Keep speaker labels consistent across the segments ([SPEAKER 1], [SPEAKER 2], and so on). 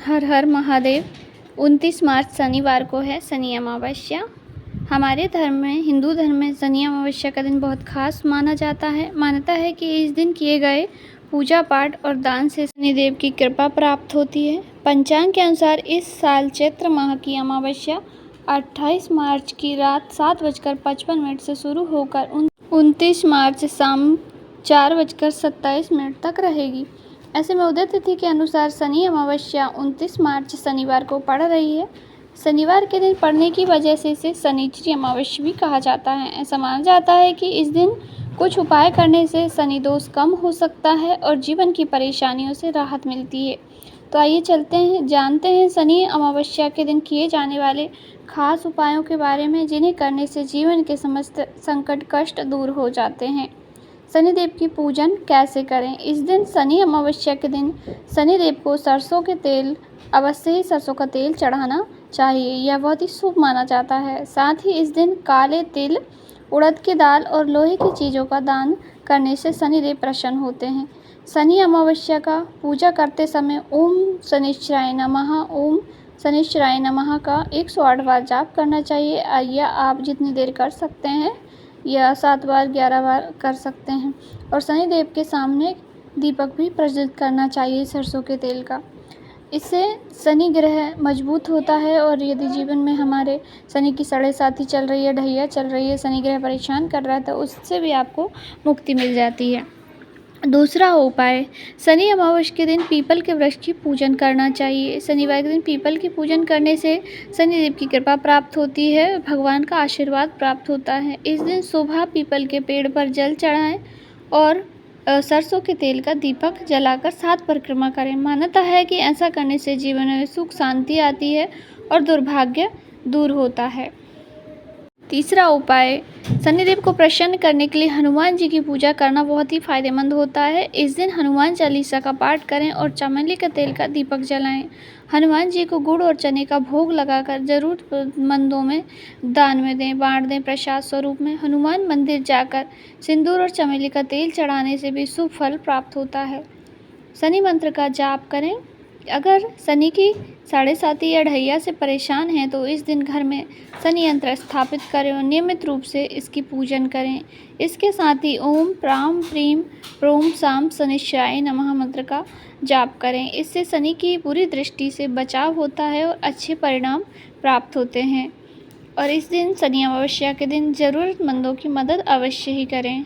[SPEAKER 1] हर हर महादेव। 29 मार्च शनिवार को है शनि अमावस्या। हमारे धर्म में, हिंदू धर्म में शनि अमावस्या का दिन बहुत खास माना जाता है। मान्यता है कि इस दिन किए गए पूजा पाठ और दान से शनिदेव की कृपा प्राप्त होती है। पंचांग के अनुसार इस साल चैत्र माह की अमावस्या 28 मार्च की रात 7:55 से शुरू होकर 29 मार्च शाम 4:27 तक रहेगी। ऐसे में उदय तिथि के अनुसार शनि अमावस्या 29 मार्च शनिवार को पड़ रही है। शनिवार के दिन पड़ने की वजह से इसे शनिश्चरी अमावस्या भी कहा जाता है। ऐसा माना जाता है कि इस दिन कुछ उपाय करने से शनि दोष कम हो सकता है और जीवन की परेशानियों से राहत मिलती है। तो आइए जानते हैं शनि अमावस्या के दिन किए जाने वाले खास उपायों के बारे में, जिन्हें करने से जीवन के समस्त संकट कष्ट दूर हो जाते हैं। शनिदेव की पूजन कैसे करें? इस दिन शनि अमावस्या के दिन शनिदेव को अवश्य ही सरसों का तेल चढ़ाना चाहिए। यह बहुत ही शुभ माना जाता है। साथ ही इस दिन काले तिल, उड़द की दाल और लोहे की चीज़ों का दान करने से शनिदेव प्रसन्न होते हैं। शनि अमावस्या का पूजा करते समय ओम शनिश्चराय नमः का 108 बार जाप करना चाहिए, या आप जितनी देर कर सकते हैं या 7 बार 11 बार कर सकते हैं। और शनिदेव के सामने दीपक भी प्रज्वलित करना चाहिए सरसों के तेल का। इससे शनि ग्रह मजबूत होता है, और यदि जीवन में हमारे शनि की साढ़े साथी चल रही है, ढैया चल रही है, शनि ग्रह परेशान कर रहा है, तो उससे भी आपको मुक्ति मिल जाती है। दूसरा उपाय, शनि अमावस्या के दिन पीपल के वृक्ष की पूजन करना चाहिए। शनिवार के दिन पीपल की पूजन करने से शनिदेव की कृपा प्राप्त होती है, भगवान का आशीर्वाद प्राप्त होता है। इस दिन सुबह पीपल के पेड़ पर जल चढ़ाएं और सरसों के तेल का दीपक जलाकर 7 परिक्रमा करें। मान्यता है कि ऐसा करने से जीवन में सुख शांति आती है और दुर्भाग्य दूर होता है। तीसरा उपाय, शनिदेव को प्रसन्न करने के लिए हनुमान जी की पूजा करना बहुत ही फायदेमंद होता है। इस दिन हनुमान चालीसा का पाठ करें और चमेली के तेल का दीपक जलाएं। हनुमान जी को गुड़ और चने का भोग लगाकर जरूरतमंदों में दान में दें, बांट दें प्रसाद स्वरूप में। हनुमान मंदिर जाकर सिंदूर और चमेली का तेल चढ़ाने से भी शुभ फल प्राप्त होता है। शनि मंत्र का जाप करें। अगर शनि की साढ़े साथी या ढैया से परेशान हैं तो इस दिन घर में शनि यंत्र स्थापित करें और नियमित रूप से इसकी पूजन करें। इसके साथ ही ओम प्राम प्रीम प्रोम साम शनिश्चराय नमः मंत्र का जाप करें। इससे शनि की बुरी दृष्टि से बचाव होता है और अच्छे परिणाम प्राप्त होते हैं। और इस दिन शनि अमावस्या के दिन ज़रूरतमंदों की मदद अवश्य ही करें।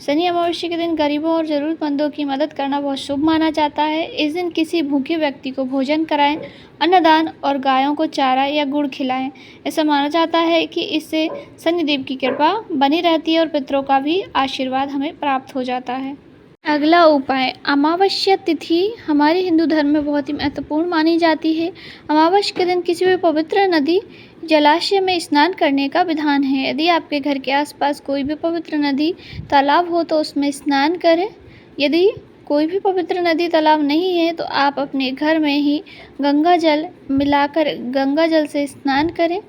[SPEAKER 1] शनि अमावस्या के दिन गरीबों और ज़रूरतमंदों की मदद करना बहुत शुभ माना जाता है। इस दिन किसी भूखे व्यक्ति को भोजन कराएं, अन्नदान और गायों को चारा या गुड़ खिलाएं। ऐसा माना जाता है कि इससे शनिदेव की कृपा बनी रहती है और पितरों का भी आशीर्वाद हमें प्राप्त हो जाता है। अगला उपाय, अमावस्या तिथि हमारे हिंदू धर्म में बहुत ही महत्वपूर्ण मानी जाती है। अमावस्या के दिन किसी भी पवित्र नदी, जलाशय में स्नान करने का विधान है। यदि आपके घर के आसपास कोई भी पवित्र नदी, तालाब हो तो उसमें स्नान करें। यदि कोई भी पवित्र नदी, तालाब नहीं है तो आप अपने घर में ही गंगा जल मिलाकर गंगा जल से स्नान करें,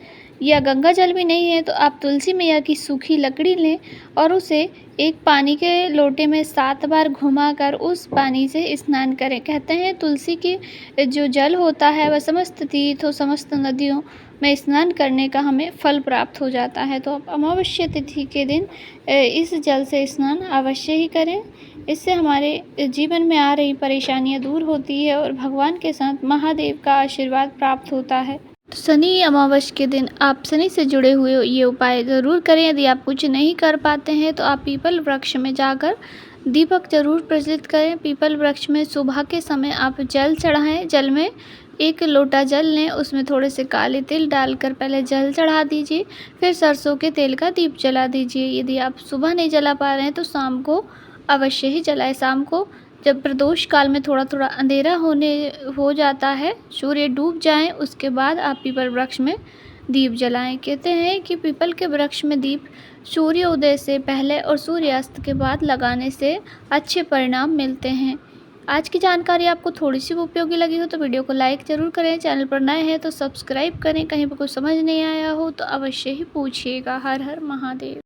[SPEAKER 1] या गंगा जल भी नहीं है तो आप तुलसी मैया की सूखी लकड़ी लें और उसे एक पानी के लोटे में 7 बार घुमाकर उस पानी से स्नान करें। कहते हैं तुलसी की जो जल होता है वह समस्त तीर्थों, समस्त नदियों में स्नान करने का हमें फल प्राप्त हो जाता है। तो आप अमावस्या तिथि के दिन इस जल से स्नान अवश्य ही करें। इससे हमारे जीवन में आ रही परेशानियां दूर होती है और भगवान के साथ महादेव का आशीर्वाद प्राप्त होता है। तो शनि अमावस्या के दिन आप शनि से जुड़े हुए ये उपाय ज़रूर करें। यदि आप कुछ नहीं कर पाते हैं तो आप पीपल वृक्ष में जाकर दीपक जरूर प्रज्वलित करें। पीपल वृक्ष में सुबह के समय आप जल चढ़ाएं। जल में 1 लोटा जल लें, उसमें थोड़े से काले तिल डालकर पहले जल चढ़ा दीजिए, फिर सरसों के तेल का दीप जला दीजिए। यदि आप सुबह नहीं जला पा रहे हैं तो शाम को अवश्य ही जलाएं। शाम को जब प्रदोष काल में थोड़ा थोड़ा अंधेरा हो जाता है, सूर्य डूब जाएं, उसके बाद आप पीपल वृक्ष में दीप जलाएं। कहते हैं कि पीपल के वृक्ष में दीप सूर्योदय से पहले और सूर्यास्त के बाद लगाने से अच्छे परिणाम मिलते हैं। आज की जानकारी आपको थोड़ी सी उपयोगी लगी हो तो वीडियो को लाइक ज़रूर करें। चैनल पर नए हैं तो सब्सक्राइब करें। कहीं पर कुछ समझ नहीं आया हो तो अवश्य ही पूछिएगा। हर हर महादेव।